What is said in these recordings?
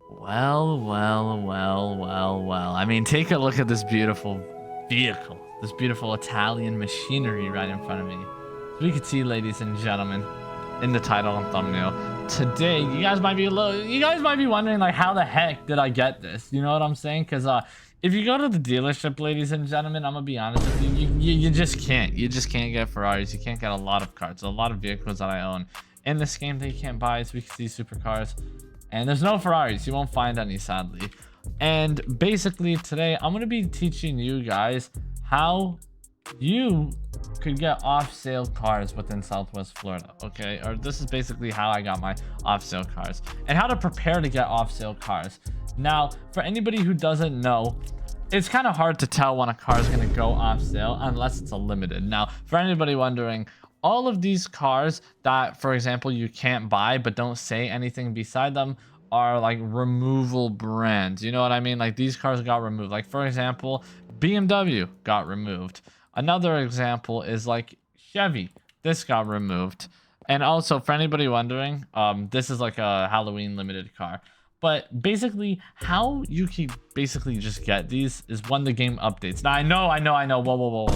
Well. I mean, take a look at this beautiful vehicle, this beautiful Italian machinery right in front of me. So we can see, ladies and gentlemen, in the title and thumbnail, today you guys might be wondering, like, how the heck did I get this? You know what I'm saying? Because if you go to the dealership, ladies and gentlemen, I'm gonna be honest with you, you just can't get Ferraris. You can't get a lot of cars, a lot of vehicles that I own in this game that you can't buy. So we can see supercars. And there's no Ferraris. You won't find any, sadly. And basically today I'm going to be teaching you guys how you could get off-sale cars within Southwest Florida. Okay, or this is basically how I got my off-sale cars and how to prepare to get off-sale cars. Now, for anybody who doesn't know, it's kind of hard to tell when a car is going to go off sale unless it's a limited. Now, for anybody wondering, all of these cars that, for example, you can't buy but don't say anything beside them are like removal brands. You know what I mean? Like, these cars got removed. Like, for example, BMW got removed. Another example is like Chevy. This got removed. And also, for anybody wondering, this is like a Halloween limited car. But basically, how you can basically just get these is when the game updates. Now, I know. Whoa.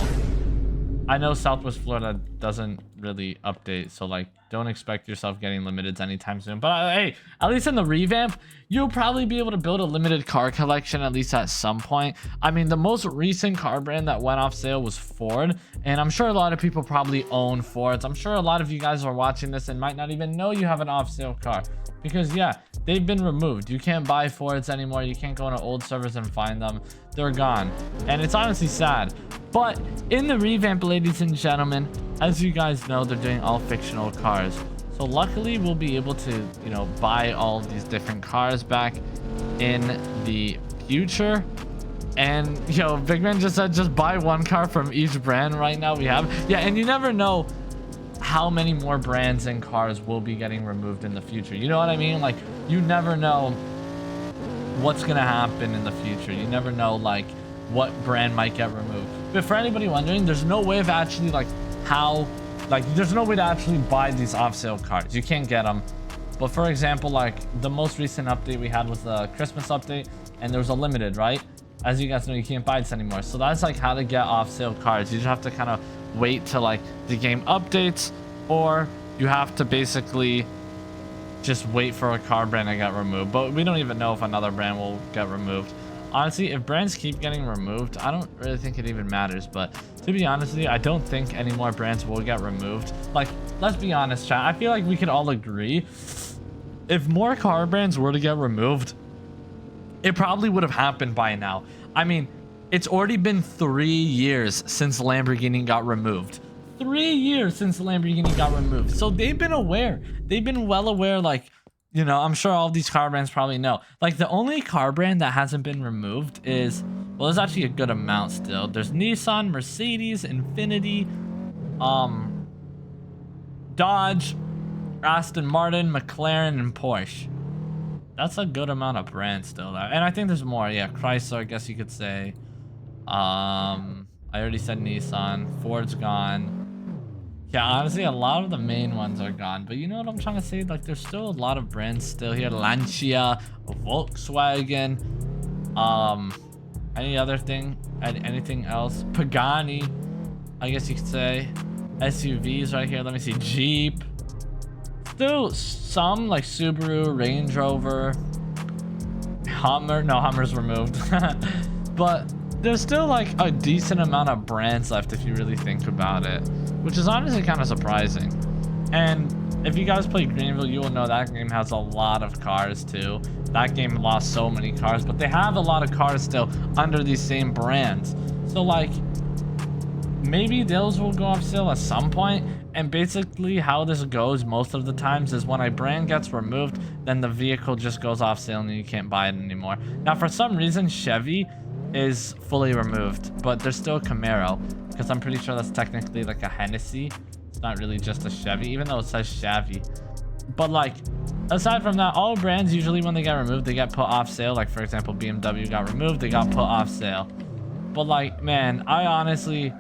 I know Southwest Florida doesn't really update, so like, don't expect yourself getting limiteds anytime soon. But hey, at least in the revamp, you'll probably be able to build a limited car collection at least at some point. I mean, the most recent car brand that went off sale was Ford, and I'm sure a lot of people probably own Fords. I'm sure a lot of you guys are watching this and might not even know you have an off sale car, because yeah, they've been removed. You can't buy Fords anymore. You can't go into old servers and find them. They're gone, and it's honestly sad. But in the revamp, ladies and gentlemen, as you guys know, they're doing all fictional cars. So luckily, we'll be able to, you know, buy all of these different cars back in the future. And, yo, Big Man just said just buy one car from each brand right now we have. Yeah, and you never know how many more brands and cars will be getting removed in the future. You know what I mean? Like, you never know what's going to happen in the future. You never know, like, what brand might get removed. But for anybody wondering, there's no way of actually, like, there's no way to actually buy these off-sale cars. You can't get them. But for example, like, the most recent update we had was the Christmas update, and there was a limited, right? As you guys know, you can't buy this anymore. So that's like how to get off-sale cars. You just have to kind of wait till like the game updates, or you have to basically just wait for a car brand to get removed. But we don't even know if another brand will get removed. Honestly, if brands keep getting removed, I don't really think it even matters. But to be honest with you, I don't think any more brands will get removed. Like, let's be honest, chat. I feel like we could all agree, if more car brands were to get removed, it probably would have happened by now. I mean, it's already been 3 years since Lamborghini got removed. 3 years since Lamborghini got removed. So they've been aware. They've been well aware, like, you know, I'm sure all these car brands probably know. Like, the only car brand that hasn't been removed is, well, there's actually a good amount still. There's Nissan, Mercedes, Infiniti, Dodge, Aston Martin, McLaren, and Porsche. That's a good amount of brands still. And I think there's more. Yeah, Chrysler, I guess you could say. I already said Nissan. Ford's gone. Yeah, honestly, a lot of the main ones are gone. But you know what I'm trying to say? Like, there's still a lot of brands still here. Lancia, Volkswagen, any other thing? Anything else? Pagani, I guess you could say. SUVs right here. Let me see. Jeep. Still some, like Subaru, Range Rover, Hummer. No, Hummer's removed. But there's still like a decent amount of brands left if you really think about it, which is honestly kind of surprising. And if you guys play Greenville, you will know that game has a lot of cars too. That game lost so many cars, but they have a lot of cars still under these same brands. So like, maybe those will go off sale at some point. And basically how this goes most of the times is when a brand gets removed, then the vehicle just goes off sale and you can't buy it anymore. Now, for some reason, Chevy is fully removed, but there's still Camaro, because I'm pretty sure that's technically like a Hennessy. It's not really just a Chevy, even though it says Chevy. But like, aside from that, all brands usually when they get removed, they get put off sale. Like, for example, BMW got removed, they got put off sale. But like, man, I honestly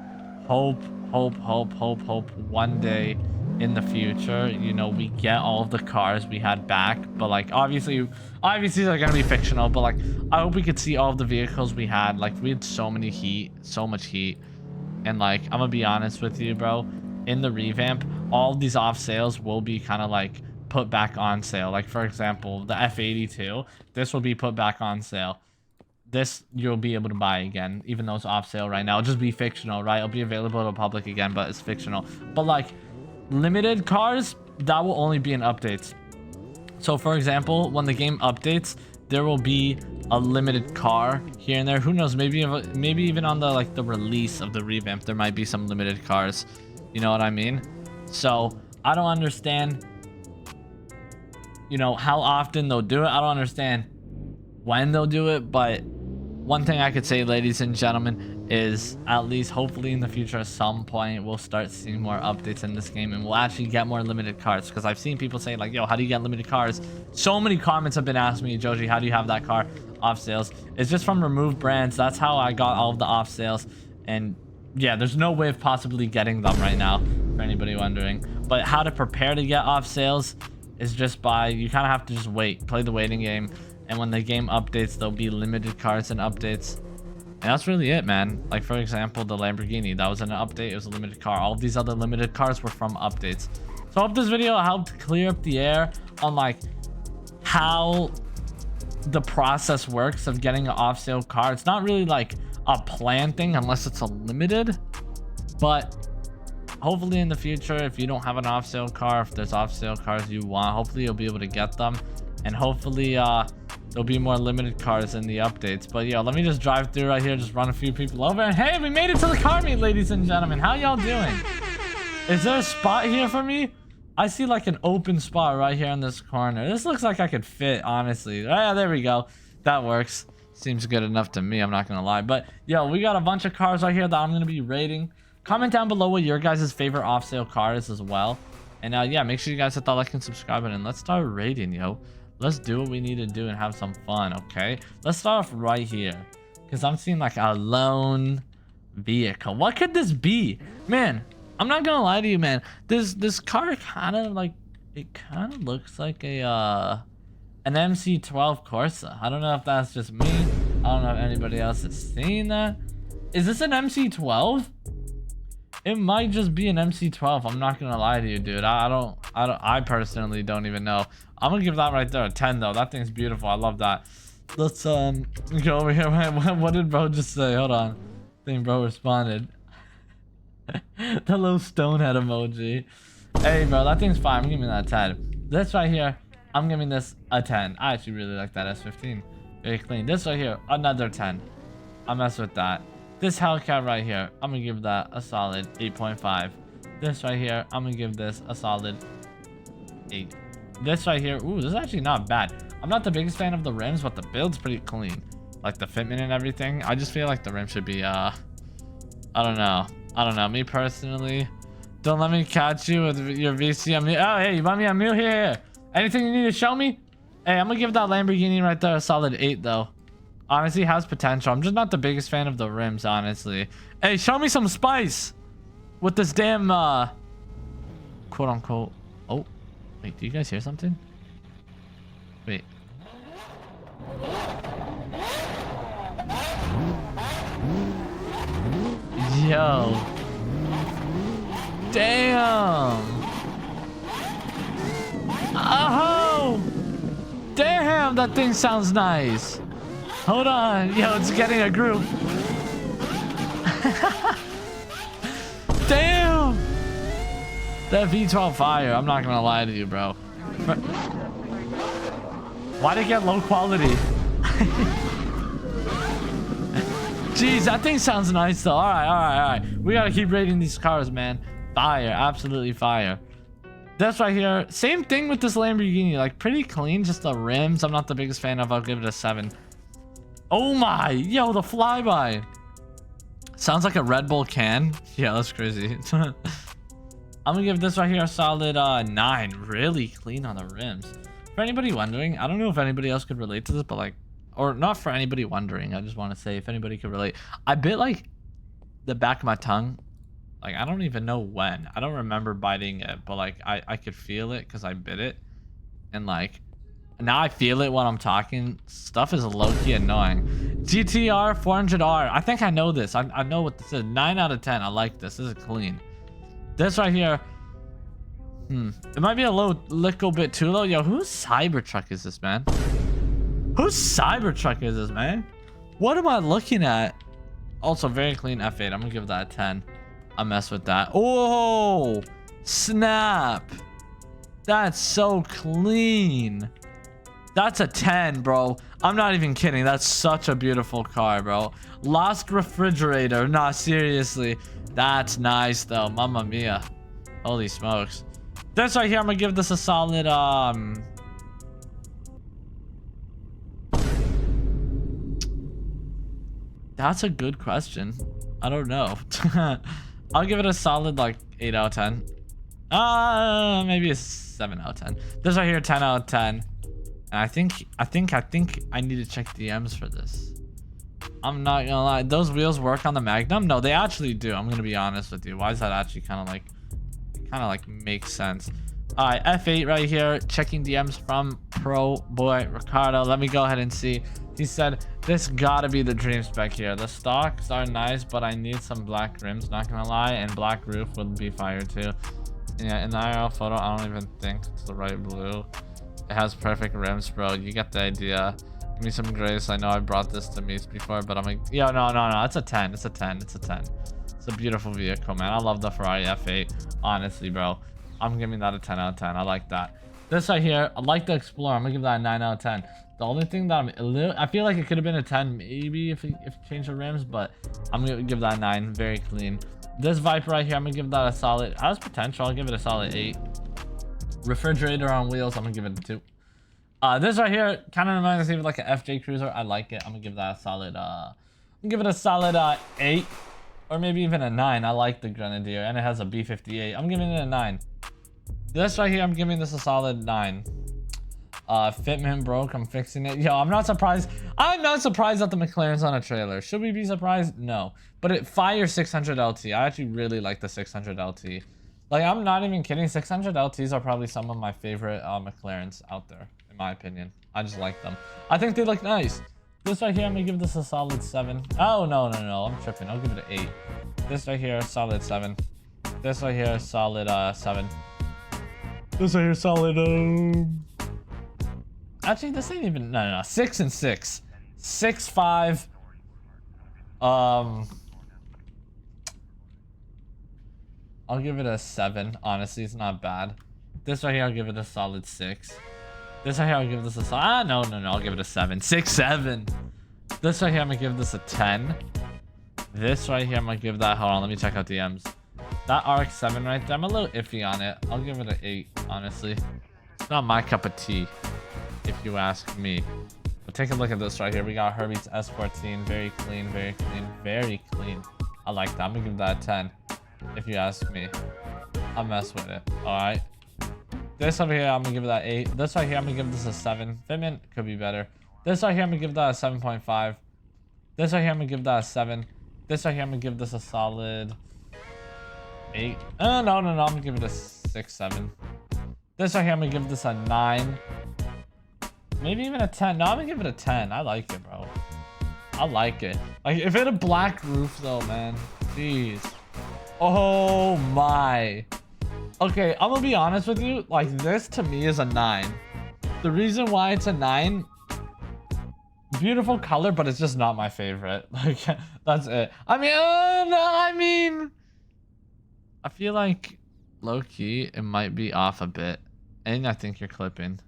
hope one day in the future, you know, we get all of the cars we had back, but like obviously they're gonna be fictional, but like I hope we could see all of the vehicles we had. Like we had so much heat, and like I'm gonna be honest with you, bro, in the revamp, all of these off sales will be kind of like put back on sale. Like for example, the F82, this will be put back on sale. This you'll be able to buy again, even though it's off sale right now. It'll just be fictional, right? It'll be available to the public again, but it's fictional. But like limited cars, that will only be in updates. So for example, when the game updates, there will be a limited car here and there. Who knows, maybe even on the like the release of the revamp, there might be some limited cars. You know what I mean? So I don't understand, you know, how often they'll do it. I don't understand when they'll do it, but one thing I could say, ladies and gentlemen, is at least hopefully in the future at some point we'll start seeing more updates in this game and we'll actually get more limited cars, because I've seen people say like, yo, how do you get limited cars? So many comments have been asking me, Joji, how do you have that car off sales? It's just from removed brands. That's how I got all of the off sales, and yeah, there's no way of possibly getting them right now for anybody wondering. But how to prepare to get off sales is just by, you kind of have to just wait, play the waiting game, and when the game updates, there'll be limited cars and updates. And that's really it, man. Like for example, the Lamborghini, that was an update. It was a limited car. All of these other limited cars were from updates. So I hope this video helped clear up the air on like how the process works of getting an off sale car. It's not really like a plan thing unless it's a limited, but hopefully in the future, if you don't have an off sale car, if there's off sale cars you want, hopefully you'll be able to get them, and hopefully there'll be more limited cars in the updates. But yeah, let me just drive through right here, just run a few people over, and hey, we made it to the car meet, ladies and gentlemen. How y'all doing? Is there a spot here for me? I see like an open spot right here in this corner. This looks like I could fit, honestly. Ah, there we go. That works. Seems good enough to me, I'm not gonna lie. But yo, we got a bunch of cars right here that I'm gonna be rating. Comment down below what your guys' favorite off sale car is as well. And yeah, make sure you guys hit that like and subscribe button. Let's start rating, yo. Let's do what we need to do and have some fun, okay? Let's start off right here, because I'm seeing like a lone vehicle. What could this be? Man, I'm not gonna lie to you, man. This car kind of like, it kind of looks like a an MC12 Corsa. I don't know if that's just me. I don't know if anybody else has seen that. Is this an MC12? It might just be an MC12. I'm not gonna lie to you, dude. I personally don't even know. I'm gonna give that right there a 10 though. That thing's beautiful. I love that. Let's go over here. What did bro just say? Hold on. I think bro responded. The little stone head emoji. Hey bro, that thing's fine. I'm giving that a 10. This right here, I'm giving this a 10. I actually really like that S15. Very clean. This right here, another 10. I'll mess with that. This Hellcat right here, I'm gonna give that a solid 8.5. This right here, I'm gonna give this a solid 8. This right here, ooh, this is actually not bad. I'm not the biggest fan of the rims, but the build's pretty clean. Like the fitment and everything. I just feel like the rim should be, I don't know. Me personally, don't let me catch you with your VC on me. Oh, hey, you want me on mute? Here. Anything you need to show me? Hey, I'm gonna give that Lamborghini right there a solid 8 though. Honestly, has potential. I'm just not the biggest fan of the rims, honestly. Hey, show me some spice with this damn quote unquote. Oh, wait, do you guys hear something? Wait. Yo. Damn. Oh. Damn, that thing sounds nice. Hold on. Yo, it's getting a group. Damn. That V12 fire. I'm not gonna lie to you, bro. Why'd it get low quality? Jeez, that thing sounds nice though. All right. We gotta keep rating these cars, man. Fire, absolutely fire. This right here, same thing with this Lamborghini. Like pretty clean, just the rims I'm not the biggest fan of. I'll give it a 7. Oh my, yo, the flyby. Sounds like a Red Bull can. Yeah, that's crazy. I'm gonna give this right here a solid 9. Really clean on the rims. For anybody wondering, I don't know if anybody else could relate to this, but like, or not for anybody wondering, I just want to say if anybody could relate. I bit like the back of my tongue Like, I don't even know when. I don't remember biting it, but like I could feel it because I bit it. And like now I feel it when I'm talking. Stuff is low-key annoying. GTR 400R. I think I know this. I know what this is. 9 out of 10. I like this. This is clean. This right here. It might be a little bit too low. Yo, whose Cybertruck is this, man? Whose Cybertruck is this, man? What am I looking at? Also, very clean F8. I'm gonna give that a 10. I mess with that. Oh, snap. That's so clean. That's a 10, bro. I'm not even kidding. That's such a beautiful car, bro. Lost refrigerator. Nah, seriously. That's nice, though. Mamma mia. Holy smokes. This right here, I'm gonna give this a solid, That's a good question. I don't know. I'll give it a solid, like, 8 out of 10. Maybe a 7 out of 10. This right here, 10 out of 10. And I think I need to check DMs for this. I'm not gonna lie. Those wheels work on the Magnum? No, they actually do. I'm gonna be honest with you. Why is that actually kind of like makes sense? All right, F8 right here. Checking DMs from Pro Boy Ricardo. Let me go ahead and see. He said, this gotta be the dream spec here. The stocks are nice, but I need some black rims, not gonna lie. And black roof would be fire too. Yeah, in the IRL photo, I don't even think it's the right blue. It has perfect rims, bro. You get the idea. Give me some grace. I know I brought this to meets before, but I'm like, yo, no. It's a 10. It's a 10. It's a 10. It's a beautiful vehicle, man. I love the Ferrari F8. Honestly, bro. I'm giving that a 10 out of 10. I like that. This right here, I like the Explorer. I'm gonna give that a 9 out of 10. The only thing that I'm a little, I feel like it could have been a 10 maybe if you change the rims, but I'm gonna give that a 9. Very clean. This Viper right here, I'm gonna give that a solid. Has potential. I'll give it a solid 8. Refrigerator on wheels, I'm gonna give it a 2. This right here kind of reminds me of like an FJ Cruiser. I like it. I'm gonna give that a solid. I'm gonna give it a solid 8, or maybe even a 9. I like the Grenadier, and it has a B58. I'm giving it a 9. This right here, I'm giving this a solid 9. Fitment broke. I'm fixing it. Yo, I'm not surprised. I'm not surprised that the McLaren's on a trailer. Should we be surprised? No. But it fires 600 LT. I actually really like the 600 LT. Like, I'm not even kidding. 600 LTs are probably some of my favorite McLarens out there, in my opinion. I just like them. I think they look nice. This right here, I'm gonna give this a solid 7. Oh, no. I'm tripping. I'll give it an 8. This right here, solid 7. This right here, solid 7. This right here, solid Actually, this ain't even no 6 and 6. 6, 5. I'll give it a 7. Honestly, it's not bad. This right here, I'll give it a solid 6. This right here, I'll give this a solid. No. I'll give it a 7. 6, 7. This right here, I'm gonna give this a 10. This right here, I'm gonna give that. Hold on, let me check out DMs. That RX-7 right there, I'm a little iffy on it. I'll give it an 8. Honestly, it's not my cup of tea, if you ask me. But take a look at this right here. We got Herbie's S14. Very clean, very clean, very clean. I like that. I'm gonna give that a 10. If you ask me, I'll mess with it. All right. This over here, I'm gonna give it that 8. This right here, I'm gonna give this a 7. Fitment could be better. This right here, I'm gonna give that a 7.5. This right here, I'm gonna give that a 7. This right here, I'm gonna give this a solid 8. No. I'm gonna give it a 6, 7. This right here, I'm gonna give this a 9. Maybe even a 10. No, I'm gonna give it a 10. I like it, bro. I like it. Like, if it had a black roof, though, man. Jeez. Oh, my. Okay, I'm gonna be honest with you. Like, this, to me, is a 9. The reason why it's a 9... Beautiful color, but it's just not my favorite. Like, that's it. I mean... I feel like, low-key, it might be off a bit. And I think you're clipping.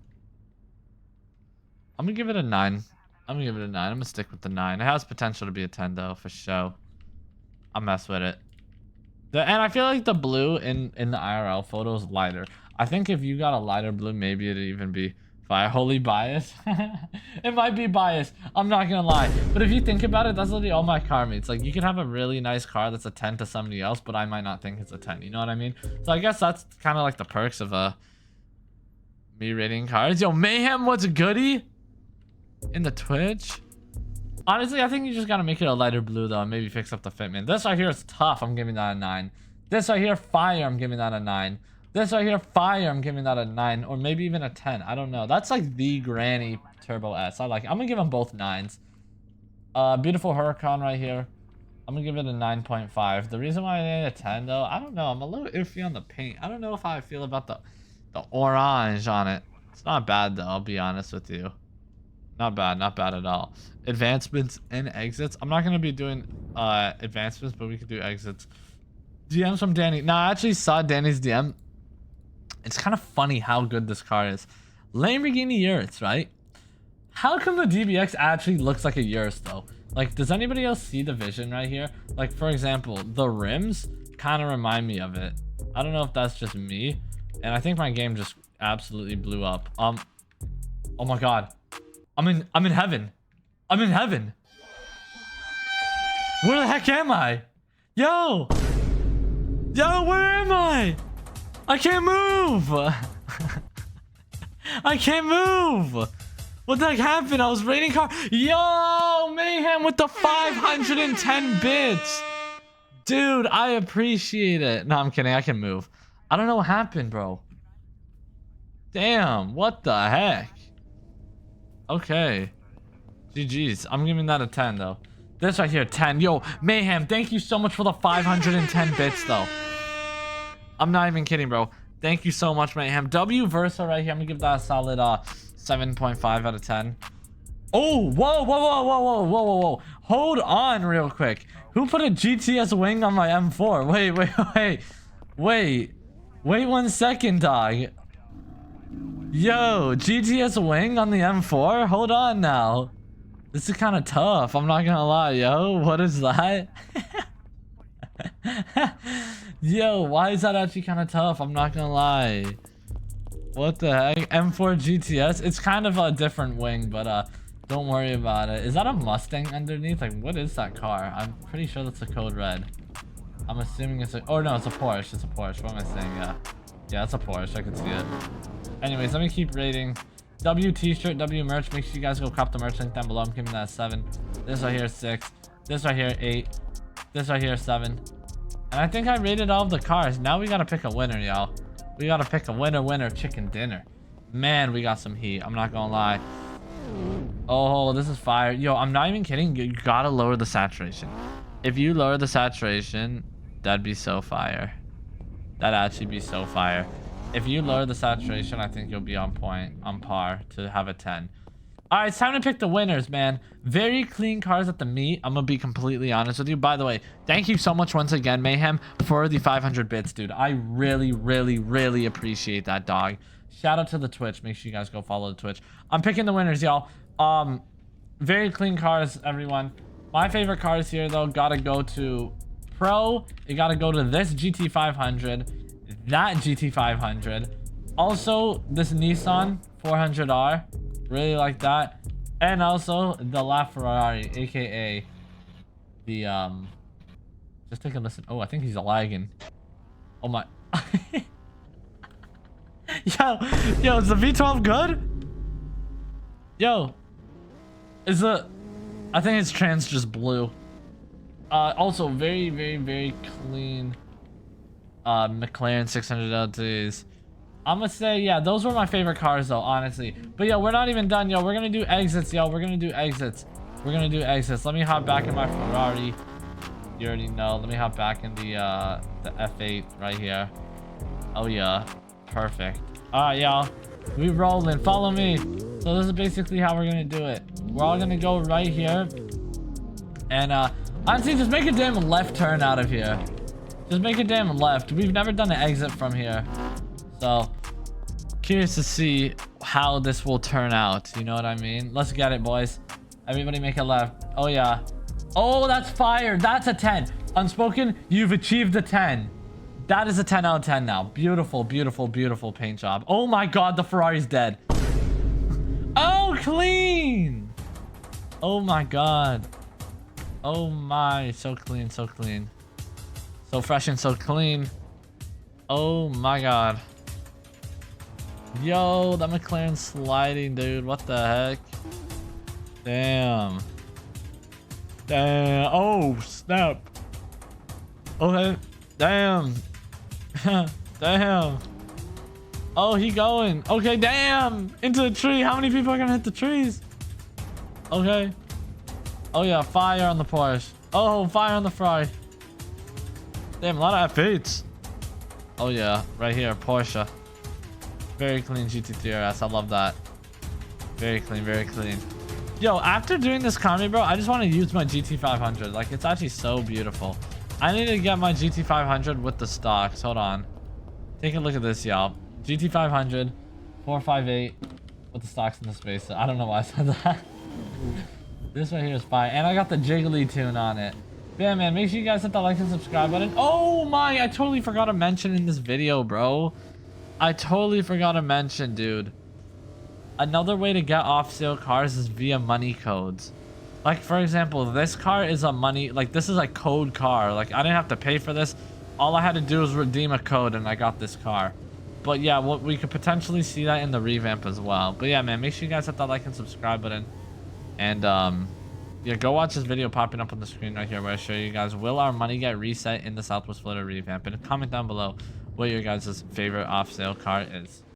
I'm gonna give it a 9. I'm gonna stick with the 9. It has potential to be a 10 though, for sure. I'll mess with it. And I feel like the blue in the IRL photo is lighter. I think if you got a lighter blue, maybe it'd even be fire. Wholly biased. It might be biased. I'm not gonna lie. But if you think about it, that's literally all my car mates. Like, you can have a really nice car that's a 10 to somebody else, but I might not think it's a 10. You know what I mean? So I guess that's kind of like the perks of me rating cars. Yo, Mayhem, what's a goodie? In the Twitch? Honestly, I think you just gotta make it a lighter blue though, and maybe fix up the fitment. This right here is tough. I'm giving that a 9. This right here, fire, I'm giving that a 9. This right here, fire, I'm giving that a 9. Or maybe even a 10. I don't know. That's like the granny Turbo S. I like it. I'm going to give them both 9s. Beautiful Huracan right here. I'm going to give it a 9.5. The reason why I made a 10, though, I don't know. I'm a little iffy on the paint. I don't know how I feel about the orange on it. It's not bad, though. I'll be honest with you. Not bad. Not bad at all. Advancements and exits. I'm not going to be doing advancements, but we could do exits. DMs from Danny. No, I actually saw Danny's DM. It's kind of funny how good this car is. Lamborghini Urus, right? How come the DBX actually looks like a Urus, though? Like, does anybody else see the vision right here? Like, for example, the rims kind of remind me of it. I don't know if that's just me. And I think my game just absolutely blew up. Oh my god. I'm in heaven. I'm in heaven. Where the heck am I? Yo! Yo, where am I? I can't move! I can't move! What the heck happened? I was raiding car. Yo, Mayhem with the 510 bits. Dude, I appreciate it. No, I'm kidding. I can move. I don't know what happened, bro. Damn, what the heck? Okay. GG's. I'm giving that a 10, though. This right here, 10. Yo, Mayhem, thank you so much for the 510 bits, though. I'm not even kidding, bro. Thank you so much, Mayhem. W Versa right here. I'm gonna give that a solid 7.5 out of 10. Oh, whoa, whoa, whoa, whoa, whoa, whoa, whoa, whoa. Hold on real quick. Who put a GTS wing on my M4? Wait 1 second, dog. Yo, GTS wing on the M4? Hold on now. This is kind of tough. I'm not gonna lie, yo. What is that? Yo, why is that actually kind of tough? I'm not gonna lie. What the heck? M4 GTS? It's kind of a different wing, but don't worry about it. Is that a Mustang underneath? Like, what is that car? I'm pretty sure that's a code red. I'm assuming it's a... Oh, no, it's a Porsche. It's a Porsche. What am I saying? Yeah, it's a Porsche. I can see it. Anyways, let me keep rating. W t-shirt, W merch. Make sure you guys go cop the merch link down below. I'm giving that a 7. This right here, 6. This right here, 8. This right here, 7. And I think I rated all of the cars. Now we gotta pick a winner, y'all. We gotta pick a winner chicken dinner. Man, we got some heat. I'm not gonna lie. Oh, this is fire. Yo, I'm not even kidding. You gotta lower the saturation. If you lower the saturation, that'd be so fire. That'd actually be so fire. If you lower the saturation, I think you'll be on point, on par to have a 10. All right, it's time to pick the winners, man. Very clean cars at the meet. I'm gonna be completely honest with you. By the way, thank you so much once again, Mayhem, for the 500 bits, dude. I really, really, really appreciate that, dog. Shout out to the Twitch. Make sure you guys go follow the Twitch. I'm picking the winners, y'all. Very clean cars, everyone. My favorite cars here, though, gotta go to Pro. It gotta go to this GT500, that GT500. Also, this Nissan 400R. Really like that. And also the LaFerrari, aka the just take a listen. Oh, I think he's lagging. Oh my. yo, is the V12 good? Yo, is the... I think his trans just blew. Also very, very, very clean McLaren 600 LTs. I'm gonna say, yeah, those were my favorite cars, though, honestly. But, yo, we're not even done, yo. We're gonna do exits, yo. We're gonna do exits. We're gonna do exits. Let me hop back in my Ferrari. You already know. Let me hop back in the F8 right here. Oh, yeah. Perfect. All right, y'all. We rolling. Follow me. So this is basically how we're gonna do it. We're all gonna go right here. And, honestly, just make a damn left turn out of here. Just make a damn left. We've never done an exit from here. So, curious to see how this will turn out. You know what I mean? Let's get it, boys. Everybody make a left. Oh, yeah. Oh, that's fire. That's a 10. Unspoken, you've achieved a 10. That is a 10 out of 10 now. Beautiful, beautiful, beautiful paint job. Oh, my God. The Ferrari's dead. Oh, clean. Oh, my God. Oh, my. So clean, so clean. So fresh and so clean. Oh, my God. Yo, that McLaren sliding, dude. What the heck? Damn. Damn. Oh, snap. Okay. Damn. Damn. Oh, he going. Okay, damn. Into the tree. How many people are gonna hit the trees? Okay. Oh yeah, fire on the Porsche. Oh, fire on the Fry. Damn, a lot of F8s. Oh yeah, right here, Porsche. Very clean GT3 RS. I love that. Very clean, very clean. Yo, after doing this comedy, bro, I just want to use my GT500. Like, it's actually so beautiful. I need to get my GT500 with the stocks. Hold on. Take a look at this, y'all. GT500, 458 with the stocks in the space. I don't know why I said that. This right here is fire. And I got the jiggly tune on it. Yeah, man, make sure you guys hit that like and subscribe button. Oh my, I totally forgot to mention in this video, bro. I totally forgot to mention, dude. Another way to get off sale cars is via money codes. Like, for example, this car is a money, like, this is a code car. Like, I didn't have to pay for this. All I had to do was redeem a code and I got this car. But yeah, we could potentially see that in the revamp as well. But yeah, man, make sure you guys hit that like and subscribe button. And yeah, go watch this video popping up on the screen right here where I show you guys, will our money get reset in the Southwest Florida revamp? And comment down below what your guys' favorite off sale car is.